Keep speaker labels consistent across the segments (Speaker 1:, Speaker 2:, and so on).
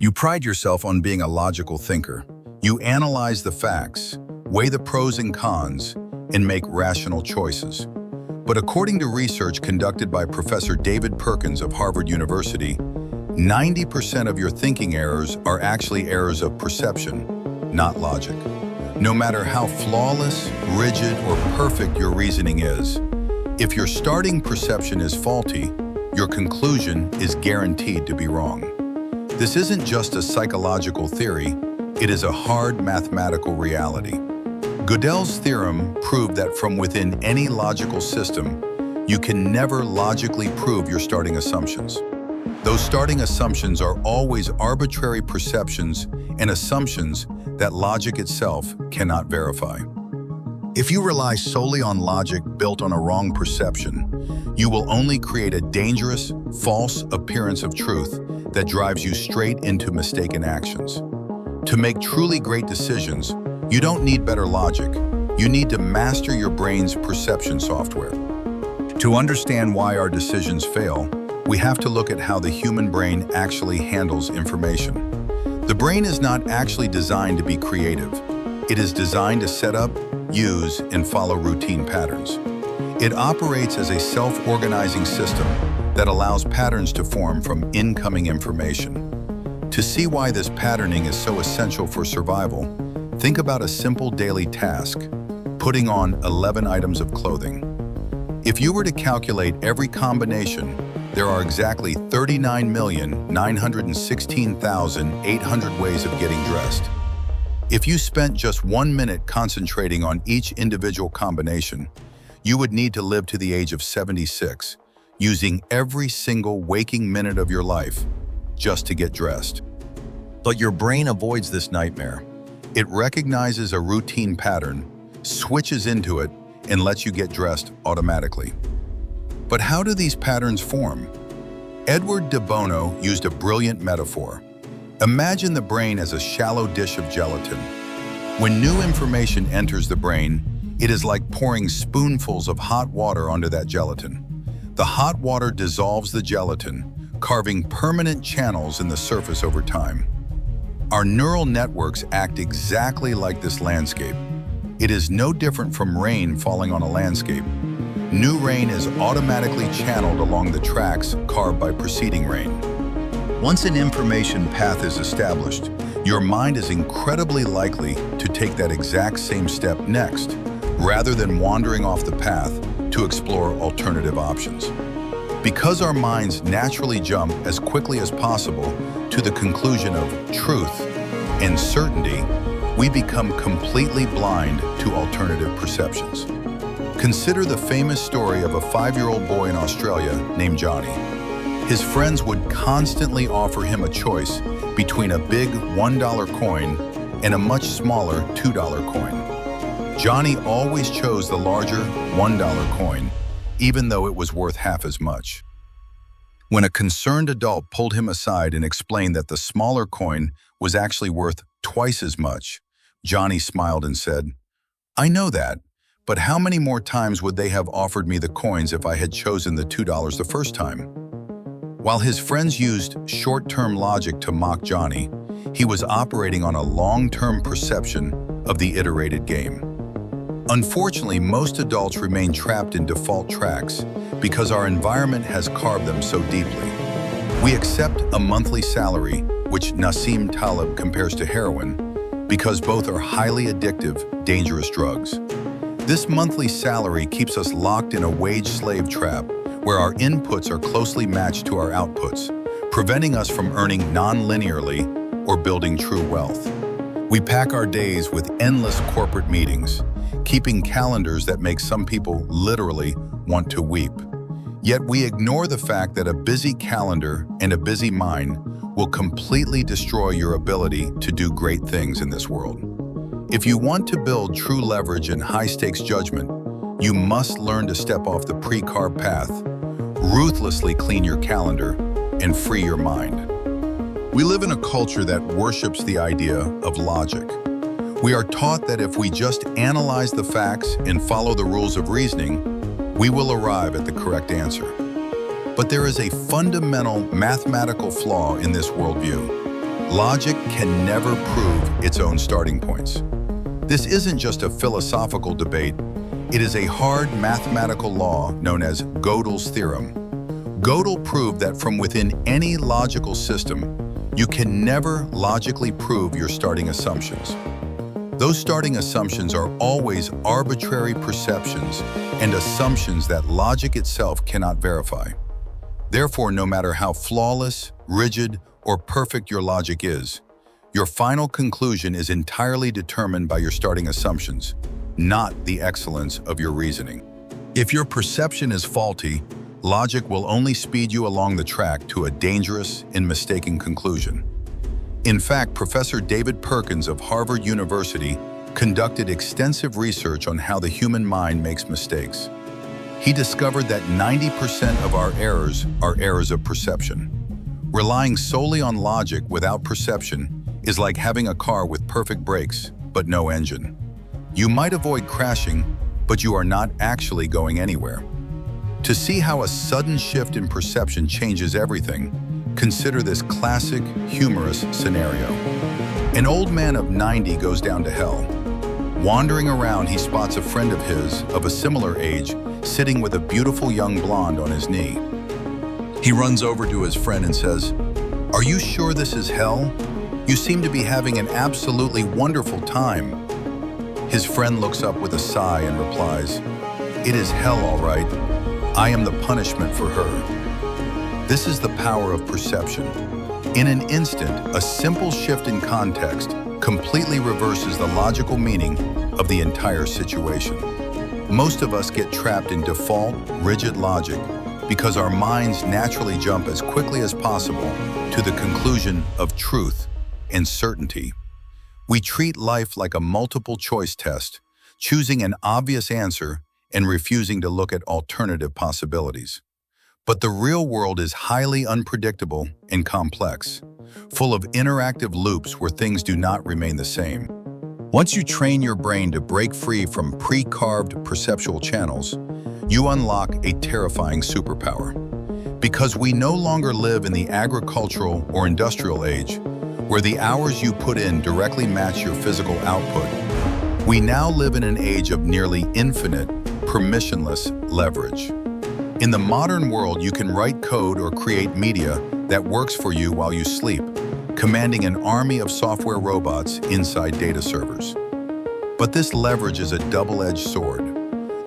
Speaker 1: You pride yourself on being a logical thinker. You analyze the facts, weigh the pros and cons, and make rational choices. But according to research conducted by Professor David Perkins of Harvard University, 90% of your thinking errors are actually errors of perception, not logic. No matter how flawless, rigid, or perfect your reasoning is, if your starting perception is faulty, your conclusion is guaranteed to be wrong. This isn't just a psychological theory, it is a hard mathematical reality. Gödel's theorem proved that from within any logical system, you can never logically prove your starting assumptions. Those starting assumptions are always arbitrary perceptions and assumptions that logic itself cannot verify. If you rely solely on logic built on a wrong perception, you will only create a dangerous, false appearance of truth that drives you straight into mistaken actions. To make truly great decisions, you don't need better logic. You need to master your brain's perception software. To understand why our decisions fail, we have to look at how the human brain actually handles information. The brain is not actually designed to be creative. It is designed to set up, use, and follow routine patterns. It operates as a self-organizing system that allows patterns to form from incoming information. To see why this patterning is so essential for survival, think about a simple daily task, putting on 11 items of clothing. If you were to calculate every combination, there are exactly 39,916,800 ways of getting dressed. If you spent just 1 minute concentrating on each individual combination, you would need to live to the age of 76, using every single waking minute of your life just to get dressed. But your brain avoids this nightmare. It recognizes a routine pattern, switches into it, and lets you get dressed automatically. But how do these patterns form? Edward de Bono used a brilliant metaphor. Imagine the brain as a shallow dish of gelatin. When new information enters the brain, it is like pouring spoonfuls of hot water onto that gelatin. The hot water dissolves the gelatin, carving permanent channels in the surface over time. Our neural networks act exactly like this landscape. It is no different from rain falling on a landscape. New rain is automatically channeled along the tracks carved by preceding rain. Once an information path is established, your mind is incredibly likely to take that exact same step next, rather than wandering off the path to explore alternative options. Because our minds naturally jump as quickly as possible to the conclusion of truth and certainty, we become completely blind to alternative perceptions. Consider the famous story of a 5-year-old boy in Australia named Johnny. His friends would constantly offer him a choice between a big $1 coin and a much smaller $2 coin. Johnny always chose the larger $1 coin, even though it was worth half as much. When a concerned adult pulled him aside and explained that the smaller coin was actually worth twice as much, Johnny smiled and said, "I know that, but how many more times would they have offered me the coins if I had chosen the $2 the first time?" While his friends used short-term logic to mock Johnny, he was operating on a long-term perception of the iterated game. Unfortunately, most adults remain trapped in default tracks because our environment has carved them so deeply. We accept a monthly salary, which Nassim Taleb compares to heroin, because both are highly addictive, dangerous drugs. This monthly salary keeps us locked in a wage-slave trap where our inputs are closely matched to our outputs, preventing us from earning non-linearly or building true wealth. We pack our days with endless corporate meetings, keeping calendars that make some people literally want to weep. Yet we ignore the fact that a busy calendar and a busy mind will completely destroy your ability to do great things in this world. If you want to build true leverage and high-stakes judgment, you must learn to step off the pre-carb path, ruthlessly clean your calendar, and free your mind. We live in a culture that worships the idea of logic. We are taught that if we just analyze the facts and follow the rules of reasoning, we will arrive at the correct answer. But there is a fundamental mathematical flaw in this worldview. Logic can never prove its own starting points. This isn't just a philosophical debate, it is a hard mathematical law known as Gödel's theorem. Gödel proved that from within any logical system, you can never logically prove your starting assumptions. Those starting assumptions are always arbitrary perceptions and assumptions that logic itself cannot verify. Therefore, no matter how flawless, rigid, or perfect your logic is, your final conclusion is entirely determined by your starting assumptions, not the excellence of your reasoning. If your perception is faulty, logic will only speed you along the track to a dangerous and mistaken conclusion. In fact, Professor David Perkins of Harvard University conducted extensive research on how the human mind makes mistakes. He discovered that 90% of our errors are errors of perception. Relying solely on logic without perception is like having a car with perfect brakes, but no engine. You might avoid crashing, but you are not actually going anywhere. To see how a sudden shift in perception changes everything, consider this classic, humorous scenario. An old man of 90 goes down to hell. Wandering around, he spots a friend of his of a similar age sitting with a beautiful young blonde on his knee. He runs over to his friend and says, "Are you sure this is hell? You seem to be having an absolutely wonderful time." His friend looks up with a sigh and replies, "It is hell, all right. I am the punishment for her." This is the power of perception. In an instant, a simple shift in context completely reverses the logical meaning of the entire situation. Most of us get trapped in default, rigid logic because our minds naturally jump as quickly as possible to the conclusion of truth and certainty. We treat life like a multiple choice test, choosing an obvious answer and refusing to look at alternative possibilities. But the real world is highly unpredictable and complex, full of interactive loops where things do not remain the same. Once you train your brain to break free from pre-carved perceptual channels, you unlock a terrifying superpower. Because we no longer live in the agricultural or industrial age, where the hours you put in directly match your physical output, we now live in an age of nearly infinite, permissionless leverage. In the modern world, you can write code or create media that works for you while you sleep, commanding an army of software robots inside data servers. But this leverage is a double-edged sword.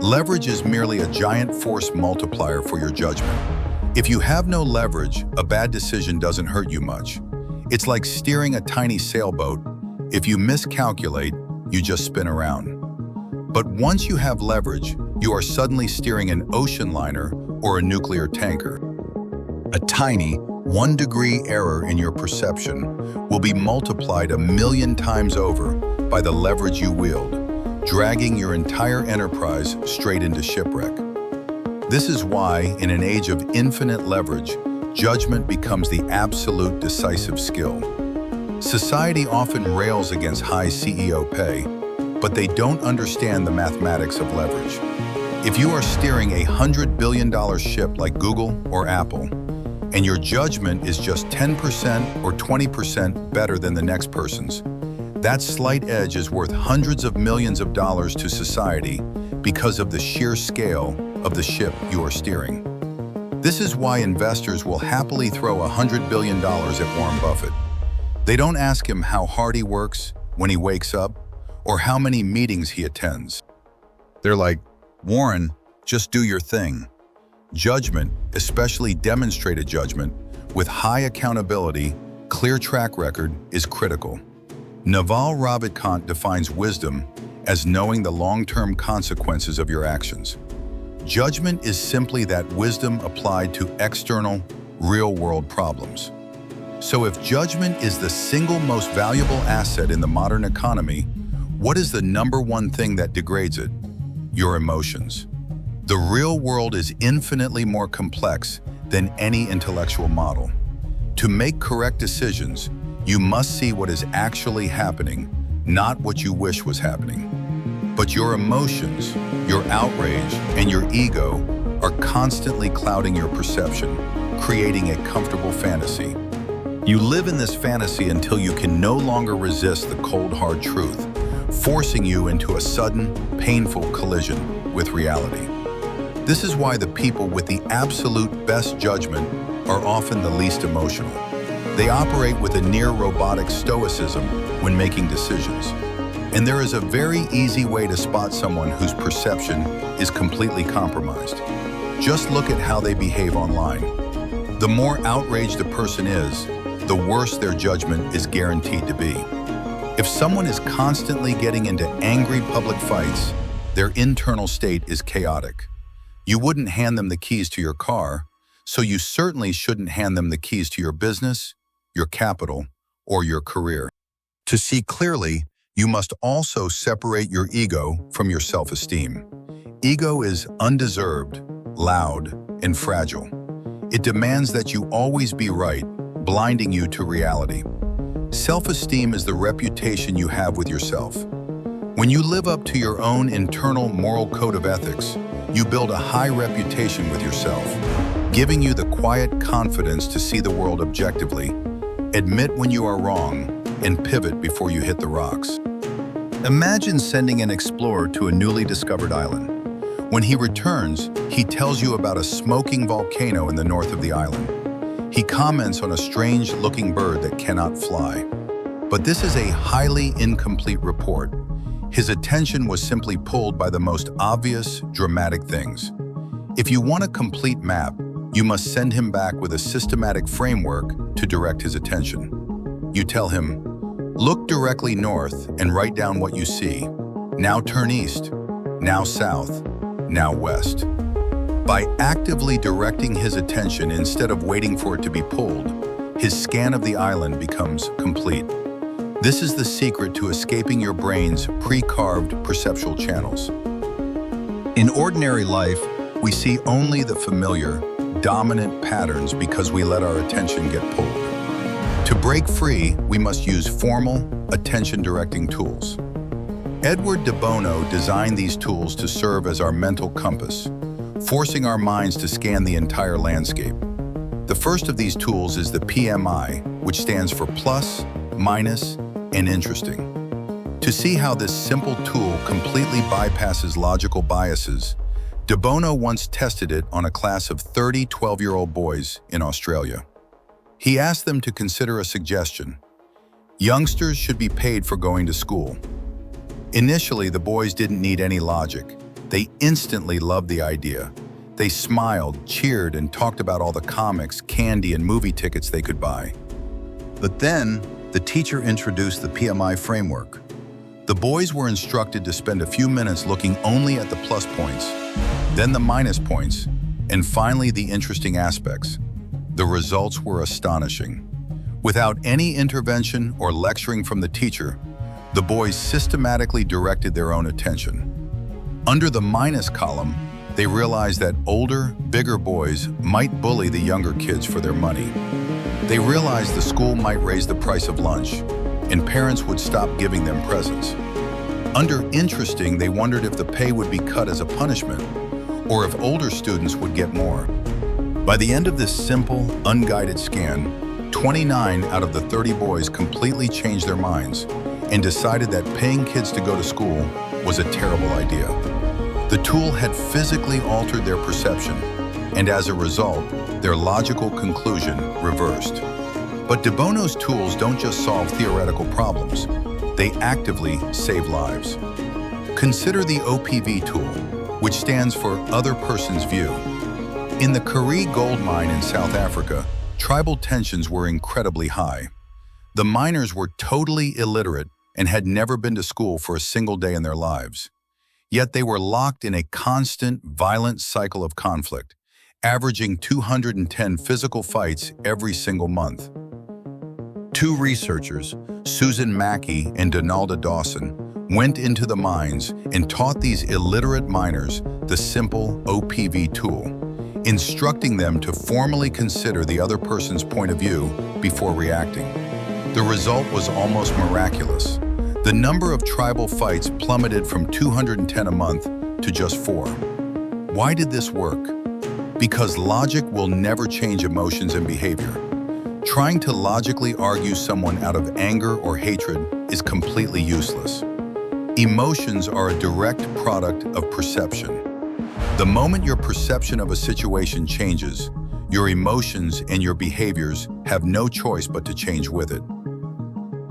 Speaker 1: Leverage is merely a giant force multiplier for your judgment. If you have no leverage, a bad decision doesn't hurt you much. It's like steering a tiny sailboat. If you miscalculate, you just spin around. But once you have leverage, you are suddenly steering an ocean liner or a nuclear tanker. A tiny, 1-degree error in your perception will be multiplied 1,000,000 times over by the leverage you wield, dragging your entire enterprise straight into shipwreck. This is why, in an age of infinite leverage, judgment becomes the absolute decisive skill. Society often rails against high CEO pay, but they don't understand the mathematics of leverage. If you are steering a $100 billion ship like Google or Apple, and your judgment is just 10% or 20% better than the next person's, that slight edge is worth hundreds of millions of dollars to society because of the sheer scale of the ship you are steering. This is why investors will happily throw $100 billion at Warren Buffett. They don't ask him how hard he works when he wakes up or how many meetings he attends. They're like, "Warren, just do your thing." Judgment, especially demonstrated judgment, with high accountability, clear track record, is critical. Naval Ravikant defines wisdom as knowing the long-term consequences of your actions. Judgment is simply that wisdom applied to external, real-world problems. So if judgment is the single most valuable asset in the modern economy, what is the number one thing that degrades it? Your emotions. The real world is infinitely more complex than any intellectual model. To make correct decisions, you must see what is actually happening, not what you wish was happening. But your emotions, your outrage, and your ego are constantly clouding your perception, creating a comfortable fantasy. You live in this fantasy until you can no longer resist the cold, hard truth, forcing you into a sudden, painful collision with reality. This is why the people with the absolute best judgment are often the least emotional. They operate with a near robotic stoicism when making decisions. And there is a very easy way to spot someone whose perception is completely compromised. Just look at how they behave online. The more outraged a person is, the worse their judgment is guaranteed to be. If someone is constantly getting into angry public fights, their internal state is chaotic. You wouldn't hand them the keys to your car, so you certainly shouldn't hand them the keys to your business, your capital, or your career. To see clearly, you must also separate your ego from your self-esteem. Ego is undeserved, loud, and fragile. It demands that you always be right, blinding you to reality. Self-esteem is the reputation you have with yourself. When you live up to your own internal moral code of ethics, you build a high reputation with yourself, giving you the quiet confidence to see the world objectively, admit when you are wrong, and pivot before you hit the rocks. Imagine sending an explorer to a newly discovered island. When he returns, he tells you about a smoking volcano in the north of the island. He comments on a strange-looking bird that cannot fly. But this is a highly incomplete report. His attention was simply pulled by the most obvious, dramatic things. If you want a complete map, you must send him back with a systematic framework to direct his attention. You tell him, look directly north and write down what you see. Now turn east, now south, now west. By actively directing his attention instead of waiting for it to be pulled, his scan of the island becomes complete. This is the secret to escaping your brain's pre-carved perceptual channels. In ordinary life, we see only the familiar, dominant patterns because we let our attention get pulled. To break free, we must use formal, attention-directing tools. Edward de Bono designed these tools to serve as our mental compass, forcing our minds to scan the entire landscape. The first of these tools is the PMI, which stands for plus, minus, and interesting. To see how this simple tool completely bypasses logical biases, de Bono once tested it on a class of 30 12-year-old boys in Australia. He asked them to consider a suggestion. Youngsters should be paid for going to school. Initially, the boys didn't need any logic. They instantly loved the idea. They smiled, cheered, and talked about all the comics, candy, and movie tickets they could buy. But then, the teacher introduced the PMI framework. The boys were instructed to spend a few minutes looking only at the plus points, then the minus points, and finally the interesting aspects. The results were astonishing. Without any intervention or lecturing from the teacher, the boys systematically directed their own attention. Under the minus column, they realized that older, bigger boys might bully the younger kids for their money. They realized the school might raise the price of lunch, and parents would stop giving them presents. Under interesting, they wondered if the pay would be cut as a punishment, or if older students would get more. By the end of this simple, unguided scan, 29 out of the 30 boys completely changed their minds and decided that paying kids to go to school was a terrible idea. The tool had physically altered their perception, and as a result, their logical conclusion reversed. But de Bono's tools don't just solve theoretical problems, they actively save lives. Consider the OPV tool, which stands for Other Person's View. In the Karee gold mine in South Africa, tribal tensions were incredibly high. The miners were totally illiterate and had never been to school for a single day in their lives. Yet they were locked in a constant, violent cycle of conflict, averaging 210 physical fights every single month. Two researchers, Susan Mackey and Donalda Dawson, went into the mines and taught these illiterate miners the simple OPV tool, instructing them to formally consider the other person's point of view before reacting. The result was almost miraculous. The number of tribal fights plummeted from 210 a month to just 4. Why did this work? Because logic will never change emotions and behavior. Trying to logically argue someone out of anger or hatred is completely useless. Emotions are a direct product of perception. The moment your perception of a situation changes, your emotions and your behaviors have no choice but to change with it.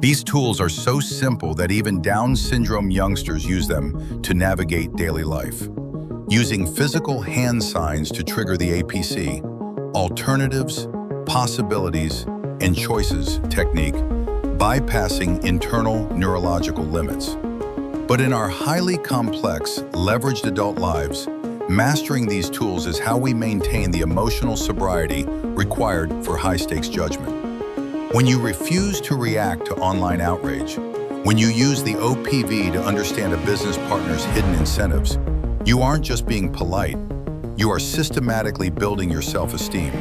Speaker 1: These tools are so simple that even Down syndrome youngsters use them to navigate daily life. Using physical hand signs to trigger the APC, alternatives, possibilities, and choices technique, bypassing internal neurological limits. But in our highly complex, leveraged adult lives, mastering these tools is how we maintain the emotional sobriety required for high-stakes judgment. When you refuse to react to online outrage, when you use the OPV to understand a business partner's hidden incentives, you aren't just being polite, you are systematically building your self-esteem,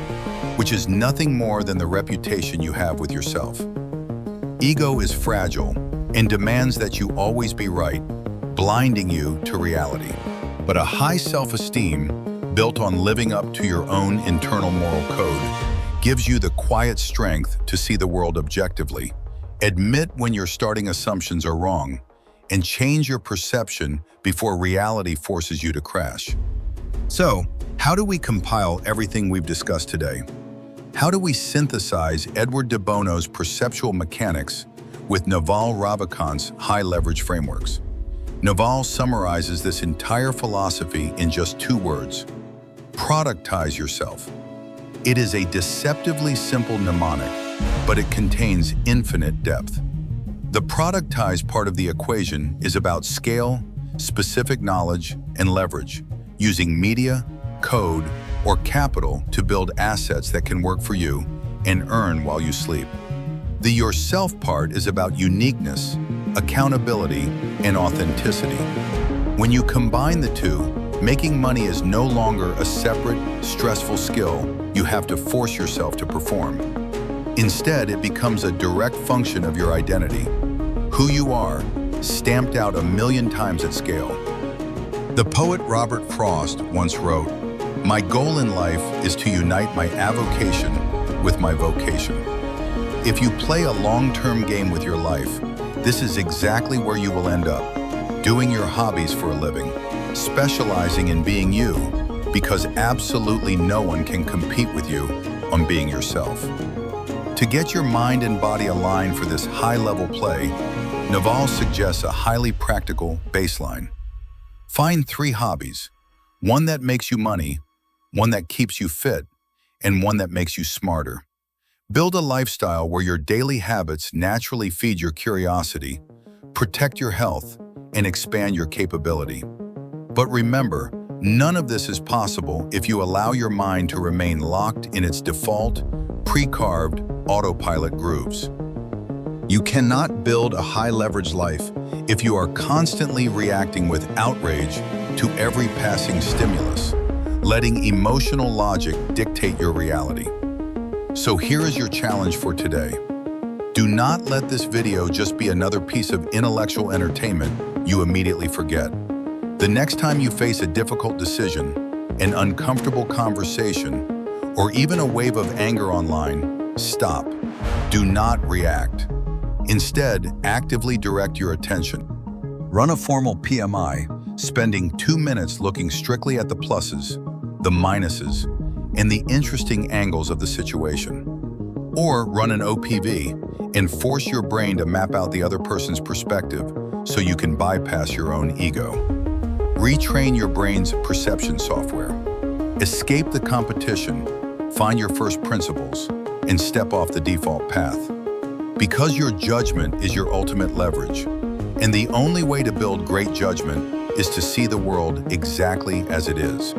Speaker 1: which is nothing more than the reputation you have with yourself. Ego is fragile and demands that you always be right, blinding you to reality. But a high self-esteem, built on living up to your own internal moral code, gives you the quiet strength to see the world objectively, admit when your starting assumptions are wrong, and change your perception before reality forces you to crash. So, how do we compile everything we've discussed today? How do we synthesize Edward de Bono's perceptual mechanics with Naval Ravikant's high-leverage frameworks? Naval summarizes this entire philosophy in just 2 words: productize yourself. It is a deceptively simple mnemonic, but it contains infinite depth. The productize part of the equation is about scale, specific knowledge, and leverage, using media, code, or capital to build assets that can work for you and earn while you sleep. The yourself part is about uniqueness, accountability, and authenticity. When you combine the two, making money is no longer a separate, stressful skill you have to force yourself to perform. Instead, it becomes a direct function of your identity, who you are, stamped out 1,000,000 times at scale. The poet Robert Frost once wrote, "My goal in life is to unite my avocation with my vocation." If you play a long-term game with your life, this is exactly where you will end up, doing your hobbies for a living, specializing in being you, because absolutely no one can compete with you on being yourself. To get your mind and body aligned for this high-level play, Naval suggests a highly practical baseline. Find 3 hobbies, one that makes you money, one that keeps you fit, and one that makes you smarter. Build a lifestyle where your daily habits naturally feed your curiosity, protect your health, and expand your capability. But remember, none of this is possible if you allow your mind to remain locked in its default, pre-carved autopilot grooves. You cannot build a high-leverage life if you are constantly reacting with outrage to every passing stimulus, letting emotional logic dictate your reality. So here is your challenge for today. Do not let this video just be another piece of intellectual entertainment you immediately forget. The next time you face a difficult decision, an uncomfortable conversation, or even a wave of anger online, stop. Do not react. Instead, actively direct your attention. Run a formal PMI, spending 2 minutes looking strictly at the pluses, the minuses, and the interesting angles of the situation. Or run an OPV and force your brain to map out the other person's perspective so you can bypass your own ego. Retrain your brain's perception software. Escape the competition, find your first principles, and step off the default path. Because your judgment is your ultimate leverage, and the only way to build great judgment is to see the world exactly as it is.